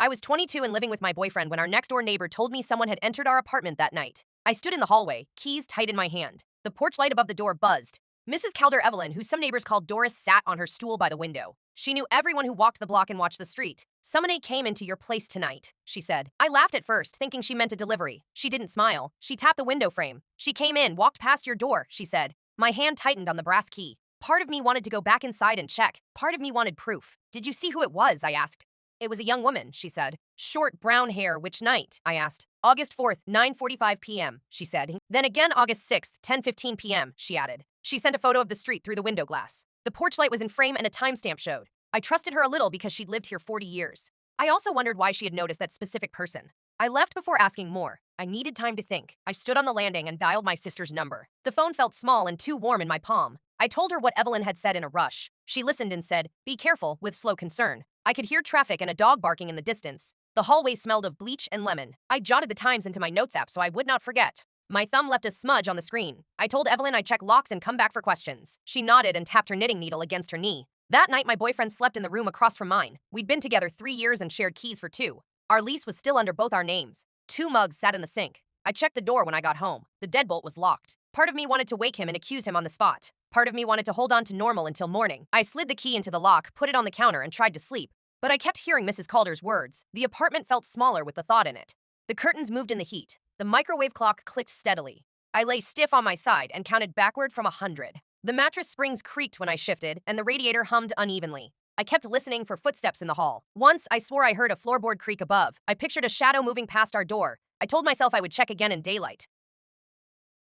I was 22 and living with my boyfriend when our next-door neighbor told me someone had entered our apartment that night. I stood in the hallway, keys tight in my hand. The porch light above the door buzzed. Mrs. Calder Evelyn, who some neighbors called Doris, sat on her stool by the window. She knew everyone who walked the block and watched the street. "Someone came into your place tonight," she said. I laughed at first, thinking she meant a delivery. She didn't smile. She tapped the window frame. "She came in, walked past your door," she said. My hand tightened on the brass key. Part of me wanted to go back inside and check. Part of me wanted proof. "Did you see who it was?" I asked. "It was a young woman," she said. "Short brown hair. Which night?" I asked. "August 4th, 9:45 p.m., she said. "Then again August 6th, 10:15 p.m., she added. She sent a photo of the street through the window glass. The porch light was in frame and a timestamp showed. I trusted her a little because she'd lived here 40 years. I also wondered why she had noticed that specific person. I left before asking more. I needed time to think. I stood on the landing and dialed my sister's number. The phone felt small and too warm in my palm. I told her what Evelyn had said in a rush. She listened and said, "Be careful," with slow concern. I could hear traffic and a dog barking in the distance. The hallway smelled of bleach and lemon. I jotted the times into my notes app so I would not forget. My thumb left a smudge on the screen. I told Evelyn I'd check locks and come back for questions. She nodded and tapped her knitting needle against her knee. That night, my boyfriend slept in the room across from mine. We'd been together 3 years and shared keys for 2. Our lease was still under both our names. 2 mugs sat in the sink. I checked the door when I got home. The deadbolt was locked. Part of me wanted to wake him and accuse him on the spot. Part of me wanted to hold on to normal until morning. I slid the key into the lock, put it on the counter, and tried to sleep. But I kept hearing Mrs. Calder's words. The apartment felt smaller with the thought in it. The curtains moved in the heat. The microwave clock clicked steadily. I lay stiff on my side and counted backward from 100. The mattress springs creaked when I shifted, and the radiator hummed unevenly. I kept listening for footsteps in the hall. Once, I swore I heard a floorboard creak above. I pictured a shadow moving past our door. I told myself I would check again in daylight.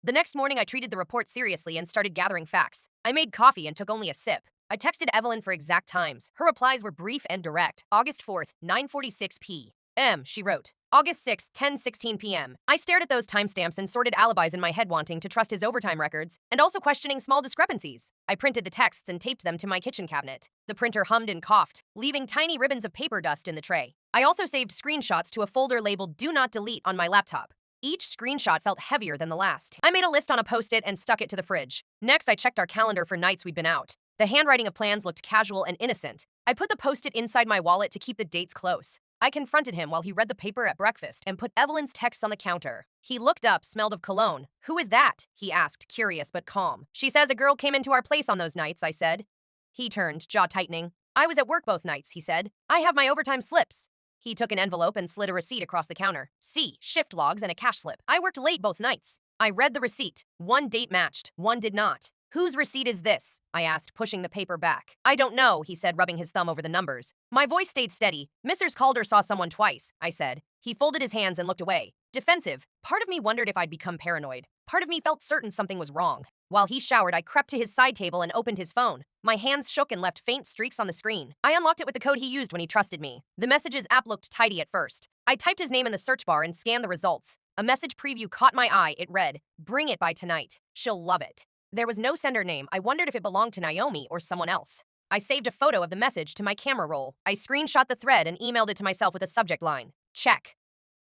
The next morning, I treated the report seriously and started gathering facts. I made coffee and took only a sip. I texted Evelyn for exact times. Her replies were brief and direct. August 4th, 9:46 p.m., she wrote. August 6th, 10:16 p.m. I stared at those timestamps and sorted alibis in my head, wanting to trust his overtime records, and also questioning small discrepancies. I printed the texts and taped them to my kitchen cabinet. The printer hummed and coughed, leaving tiny ribbons of paper dust in the tray. I also saved screenshots to a folder labeled "Do Not Delete" on my laptop. Each screenshot felt heavier than the last. I made a list on a Post-it and stuck it to the fridge. Next, I checked our calendar for nights we'd been out. The handwriting of plans looked casual and innocent. I put the Post-it inside my wallet to keep the dates close. I confronted him while he read the paper at breakfast and put Evelyn's texts on the counter. He looked up, smelled of cologne. "Who is that?" he asked, curious but calm. "She says a girl came into our place on those nights," I said. He turned, jaw tightening. "I was at work both nights," he said. "I have my overtime slips." He took an envelope and slid a receipt across the counter. "See, shift logs and a cash slip. I worked late both nights." I read the receipt. One date matched, one did not. "Whose receipt is this?" I asked, pushing the paper back. "I don't know," he said, rubbing his thumb over the numbers. My voice stayed steady. "Mrs. Calder saw someone twice," I said. He folded his hands and looked away. Defensive. Part of me wondered if I'd become paranoid. Part of me felt certain something was wrong. While he showered, I crept to his side table and opened his phone. My hands shook and left faint streaks on the screen. I unlocked it with the code he used when he trusted me. The Messages app looked tidy at first. I typed his name in the search bar and scanned the results. A message preview caught my eye. It read, "Bring it by tonight. She'll love it." There was no sender name. I wondered if it belonged to Naomi or someone else. I saved a photo of the message to my camera roll. I screenshot the thread and emailed it to myself with a subject line, "Check."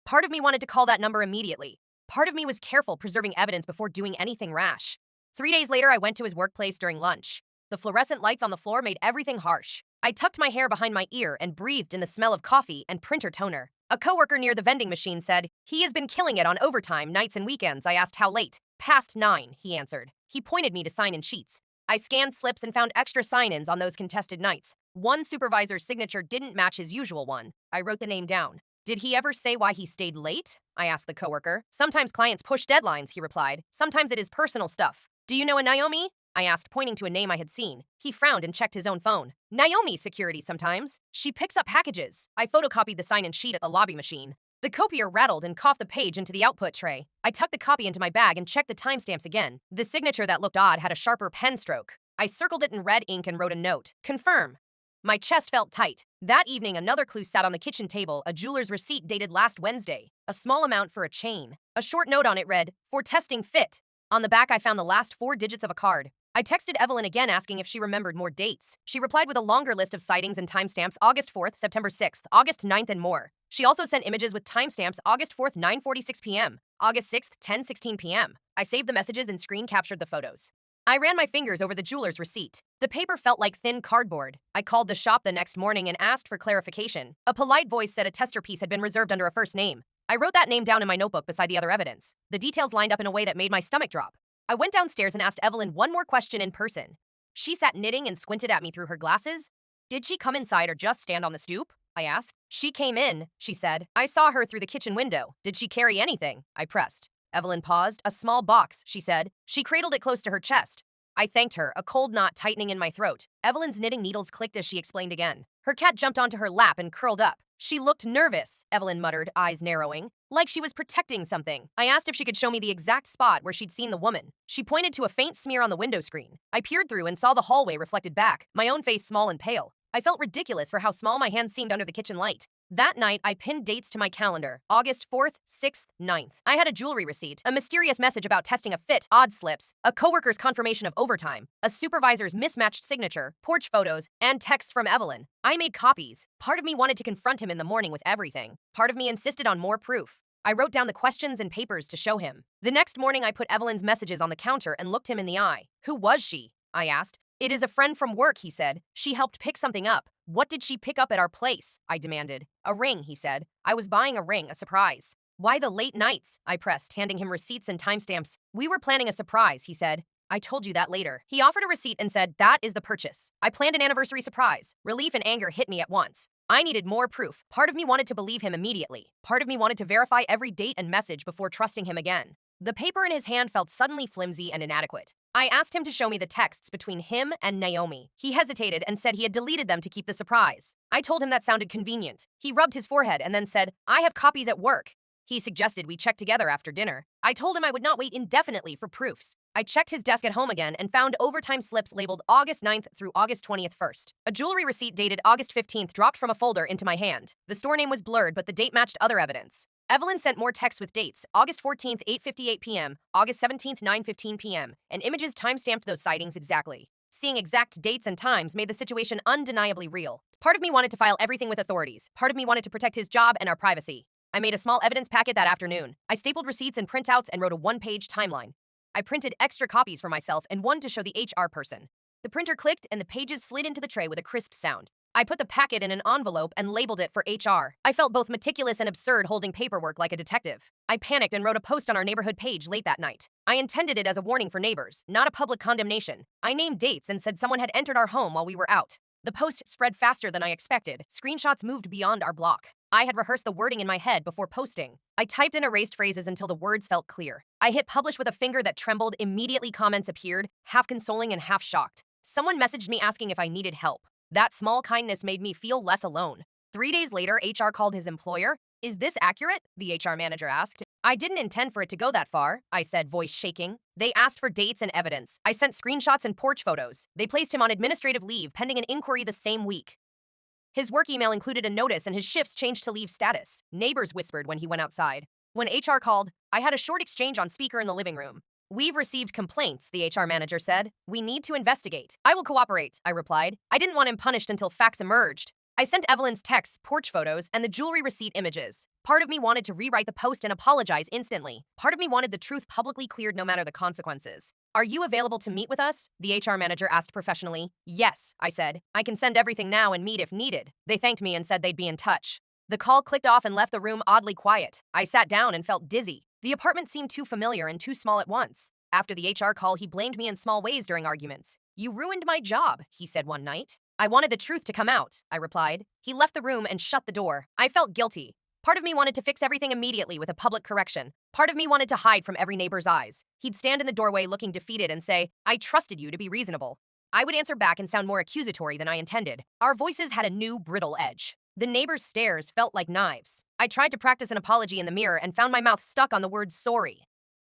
Part of me wanted to call that number immediately. Part of me was careful, preserving evidence before doing anything rash. 3 days later, I went to his workplace during lunch. The fluorescent lights on the floor made everything harsh. I tucked my hair behind my ear and breathed in the smell of coffee and printer toner. A coworker near the vending machine said, "He has been killing it on overtime, nights and weekends." I asked how late. "Past 9, he answered. He pointed me to sign-in sheets. I scanned slips and found extra sign-ins on those contested nights. One supervisor's signature didn't match his usual one. I wrote the name down. "Did he ever say why he stayed late?" I asked the coworker. "Sometimes clients push deadlines," he replied. "Sometimes it is personal stuff." "Do you know a Naomi?" I asked, pointing to a name I had seen. He frowned and checked his own phone. "Naomi security sometimes. She picks up packages." I photocopied the sign-in sheet at the lobby machine. The copier rattled and coughed the page into the output tray. I tucked the copy into my bag and checked the timestamps again. The signature that looked odd had a sharper pen stroke. I circled it in red ink and wrote a note. "Confirm." My chest felt tight. That evening, another clue sat on the kitchen table, a jeweler's receipt dated last Wednesday. A small amount for a chain. A short note on it read, "For testing fit." On the back, I found the last 4 digits of a card. I texted Evelyn again asking if she remembered more dates. She replied with a longer list of sightings and timestamps: August 4th, September 6th, August 9th, and more. She also sent images with timestamps: August 4th, 9:46 p.m., August 6th, 10:16 p.m. I saved the messages and screen captured the photos. I ran my fingers over the jeweler's receipt. The paper felt like thin cardboard. I called the shop the next morning and asked for clarification. A polite voice said a tester piece had been reserved under a first name. I wrote that name down in my notebook beside the other evidence. The details lined up in a way that made my stomach drop. I went downstairs and asked Evelyn one more question in person. She sat knitting and squinted at me through her glasses. Did she come inside or just stand on the stoop? I asked. She came in, she said. I saw her through the kitchen window. Did she carry anything? I pressed. Evelyn paused. A small box, she said. She cradled it close to her chest. I thanked her, a cold knot tightening in my throat. Evelyn's knitting needles clicked as she explained again. Her cat jumped onto her lap and curled up. She looked nervous, Evelyn muttered, eyes narrowing, like she was protecting something. I asked if she could show me the exact spot where she'd seen the woman. She pointed to a faint smear on the window screen. I peered through and saw the hallway reflected back, my own face small and pale. I felt ridiculous for how small my hands seemed under the kitchen light. That night, I pinned dates to my calendar, August 4th, 6th, 9th. I had a jewelry receipt, a mysterious message about testing a fit, odd slips, a coworker's confirmation of overtime, a supervisor's mismatched signature, porch photos, and texts from Evelyn. I made copies. Part of me wanted to confront him in the morning with everything. Part of me insisted on more proof. I wrote down the questions and papers to show him. The next morning, I put Evelyn's messages on the counter and looked him in the eye. Who was she? I asked. It is a friend from work, he said. She helped pick something up. What did she pick up at our place? I demanded. A ring, he said. I was buying a ring, a surprise. Why the late nights? I pressed, handing him receipts and timestamps. We were planning a surprise, he said. I told you that later. He offered a receipt and said, that is the purchase. I planned an anniversary surprise. Relief and anger hit me at once. I needed more proof. Part of me wanted to believe him immediately. Part of me wanted to verify every date and message before trusting him again. The paper in his hand felt suddenly flimsy and inadequate. I asked him to show me the texts between him and Naomi. He hesitated and said he had deleted them to keep the surprise. I told him that sounded convenient. He rubbed his forehead and then said, I have copies at work. He suggested we check together after dinner. I told him I would not wait indefinitely for proofs. I checked his desk at home again and found overtime slips labeled August 9th through August 20th first. A jewelry receipt dated August 15th dropped from a folder into my hand. The store name was blurred, but the date matched other evidence. Evelyn sent more texts with dates, August 14th, 8:58 p.m., August 17th, 9:15 p.m., and images timestamped those sightings exactly. Seeing exact dates and times made the situation undeniably real. Part of me wanted to file everything with authorities. Part of me wanted to protect his job and our privacy. I made a small evidence packet that afternoon. I stapled receipts and printouts and wrote a one-page timeline. I printed extra copies for myself and one to show the HR person. The printer clicked and the pages slid into the tray with a crisp sound. I put the packet in an envelope and labeled it for HR. I felt both meticulous and absurd holding paperwork like a detective. I panicked and wrote a post on our neighborhood page late that night. I intended it as a warning for neighbors, not a public condemnation. I named dates and said someone had entered our home while we were out. The post spread faster than I expected. Screenshots moved beyond our block. I had rehearsed the wording in my head before posting. I typed and erased phrases until the words felt clear. I hit publish with a finger that trembled. Immediately comments appeared, half consoling and half shocked. Someone messaged me asking if I needed help. That small kindness made me feel less alone. 3 days later, HR called his employer. Is this accurate? The HR manager asked. I didn't intend for it to go that far, I said, voice shaking. They asked for dates and evidence. I sent screenshots and porch photos. They placed him on administrative leave pending an inquiry the same week. His work email included a notice and his shifts changed to leave status. Neighbors whispered when he went outside. When HR called, I had a short exchange on speaker in the living room. We've received complaints, the HR manager said. We need to investigate. I will cooperate, I replied. I didn't want him punished until facts emerged. I sent Evelyn's texts, porch photos, and the jewelry receipt images. Part of me wanted to rewrite the post and apologize instantly. Part of me wanted the truth publicly cleared no matter the consequences. Are you available to meet with us? The HR manager asked professionally. Yes, I said. I can send everything now and meet if needed. They thanked me and said they'd be in touch. The call clicked off and left the room oddly quiet. I sat down and felt dizzy. The apartment seemed too familiar and too small at once. After the HR call, he blamed me in small ways during arguments. You ruined my job, he said one night. I wanted the truth to come out, I replied. He left the room and shut the door. I felt guilty. Part of me wanted to fix everything immediately with a public correction. Part of me wanted to hide from every neighbor's eyes. He'd stand in the doorway looking defeated and say, I trusted you to be reasonable. I would answer back and sound more accusatory than I intended. Our voices had a new, brittle edge. The neighbor's stares felt like knives. I tried to practice an apology in the mirror and found my mouth stuck on the word sorry.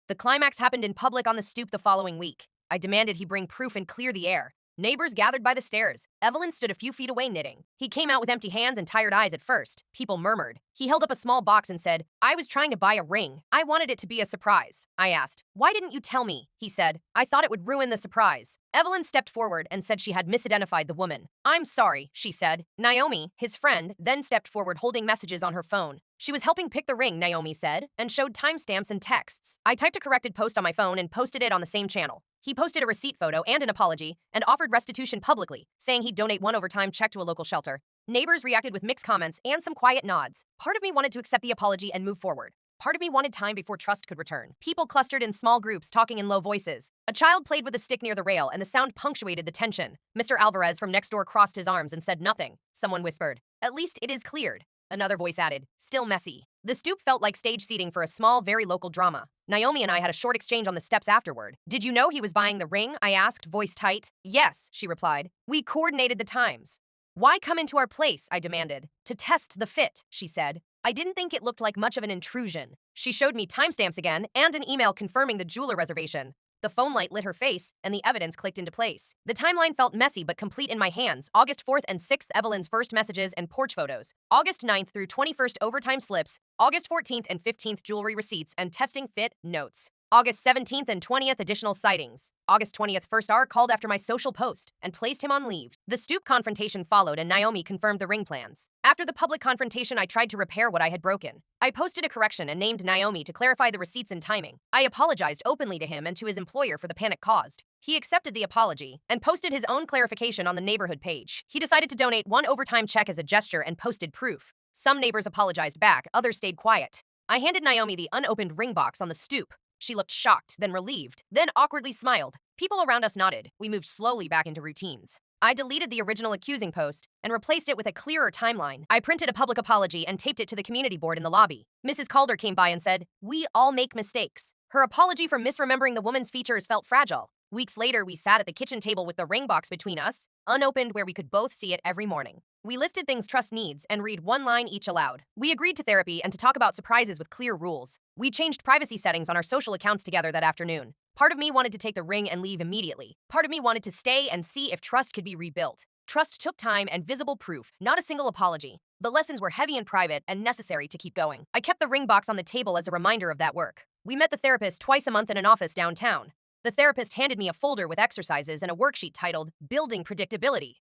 The climax happened in public on the stoop the following week. I demanded he bring proof and clear the air. Neighbors gathered by the stairs. Evelyn stood a few feet away knitting. He came out with empty hands and tired eyes at first. People murmured. He held up a small box and said, I was trying to buy a ring. I wanted it to be a surprise. I asked, why didn't you tell me? He said, I thought it would ruin the surprise. Evelyn stepped forward and said she had misidentified the woman. I'm sorry, she said. Naomi, his friend, then stepped forward holding messages on her phone. She was helping pick the ring, Naomi said, and showed timestamps and texts. I typed a corrected post on my phone and posted it on the same channel. He posted a receipt photo and an apology and offered restitution publicly, saying he'd donate one overtime check to a local shelter. Neighbors reacted with mixed comments and some quiet nods. Part of me wanted to accept the apology and move forward. Part of me wanted time before trust could return. People clustered in small groups, talking in low voices. A child played with a stick near the rail, and the sound punctuated the tension. Mr. Alvarez from next door crossed his arms and said nothing. Someone whispered, "At least it is cleared." Another voice added, "Still messy." The stoop felt like stage seating for a small, very local drama. Naomi and I had a short exchange on the steps afterward. "Did you know he was buying the ring?" I asked, voice tight. "Yes," she replied. "We coordinated the times." "Why come into our place?" I demanded. "To test the fit," she said. I didn't think it looked like much of an intrusion. She showed me timestamps again and an email confirming the jeweler reservation. The phone light lit her face, and the evidence clicked into place. The timeline felt messy but complete in my hands. August 4th and 6th, Evelyn's first messages and porch photos. August 9th through 21st, overtime slips. August 14th and 15th, jewelry receipts and testing fit notes. August 17th and 20th, additional sightings. August 20th, First R called after my social post and placed him on leave. The stoop confrontation followed, and Naomi confirmed the ring plans. After the public confrontation, I tried to repair what I had broken. I posted a correction and named Naomi to clarify the receipts and timing. I apologized openly to him and to his employer for the panic caused. He accepted the apology and posted his own clarification on the neighborhood page. He decided to donate one overtime check as a gesture and posted proof. Some neighbors apologized back, others stayed quiet. I handed Naomi the unopened ring box on the stoop. She looked shocked, then relieved, then awkwardly smiled. People around us nodded. We moved slowly back into routines. I deleted the original accusing post and replaced it with a clearer timeline. I printed a public apology and taped it to the community board in the lobby. Mrs. Calder came by and said, "We all make mistakes." Her apology for misremembering the woman's features felt fragile. Weeks later, we sat at the kitchen table with the ring box between us, unopened, where we could both see it every morning. We listed things trust needs and read one line each aloud. We agreed to therapy and to talk about surprises with clear rules. We changed privacy settings on our social accounts together that afternoon. Part of me wanted to take the ring and leave immediately. Part of me wanted to stay and see if trust could be rebuilt. Trust took time and visible proof, not a single apology. The lessons were heavy and private and necessary to keep going. I kept the ring box on the table as a reminder of that work. We met the therapist twice a month in an office downtown. The therapist handed me a folder with exercises and a worksheet titled Building Predictability.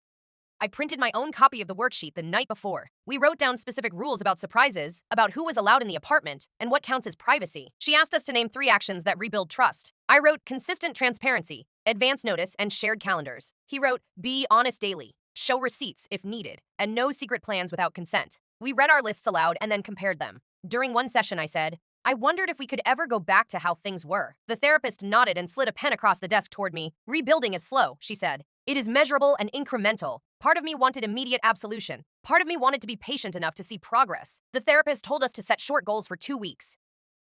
I printed my own copy of the worksheet the night before. We wrote down specific rules about surprises, about who was allowed in the apartment, and what counts as privacy. She asked us to name 3 actions that rebuild trust. I wrote consistent transparency, advance notice, and shared calendars. He wrote be honest daily, show receipts if needed, and no secret plans without consent. We read our lists aloud and then compared them. During one session, I said, "I wondered if we could ever go back to how things were." The therapist nodded and slid a pen across the desk toward me. "Rebuilding is slow," she said. "It is measurable and incremental." Part of me wanted immediate absolution. Part of me wanted to be patient enough to see progress. The therapist told us to set short goals for 2 weeks.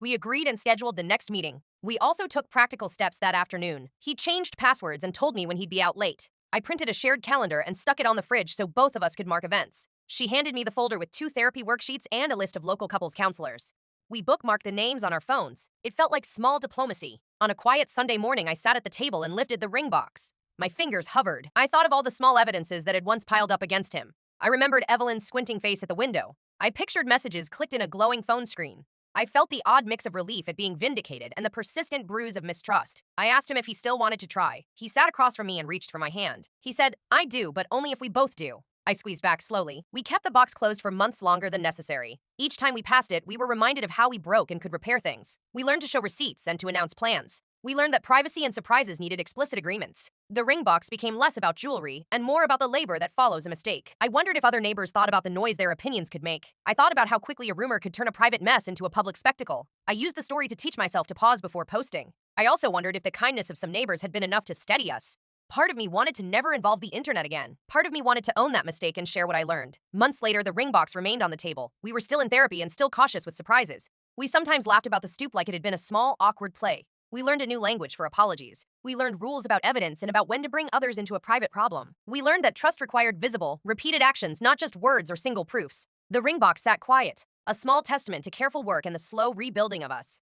We agreed and scheduled the next meeting. We also took practical steps that afternoon. He changed passwords and told me when he'd be out late. I printed a shared calendar and stuck it on the fridge so both of us could mark events. She handed me the folder with 2 therapy worksheets and a list of local couples counselors. We bookmarked the names on our phones. It felt like small diplomacy. On a quiet Sunday morning, I sat at the table and lifted the ring box. My fingers hovered. I thought of all the small evidences that had once piled up against him. I remembered Evelyn's squinting face at the window. I pictured messages clicked in a glowing phone screen. I felt the odd mix of relief at being vindicated and the persistent bruise of mistrust. I asked him if he still wanted to try. He sat across from me and reached for my hand. He said, "I do, but only if we both do." I squeezed back slowly. We kept the box closed for months longer than necessary. Each time we passed it, we were reminded of how we broke and could repair things. We learned to show receipts and to announce plans. We learned that privacy and surprises needed explicit agreements. The ring box became less about jewelry and more about the labor that follows a mistake. I wondered if other neighbors thought about the noise their opinions could make. I thought about how quickly a rumor could turn a private mess into a public spectacle. I used the story to teach myself to pause before posting. I also wondered if the kindness of some neighbors had been enough to steady us. Part of me wanted to never involve the internet again. Part of me wanted to own that mistake and share what I learned. Months later, the ring box remained on the table. We were still in therapy and still cautious with surprises. We sometimes laughed about the stoop like it had been a small, awkward play. We learned a new language for apologies. We learned rules about evidence and about when to bring others into a private problem. We learned that trust required visible, repeated actions, not just words or single proofs. The ring box sat quiet, a small testament to careful work and the slow rebuilding of us.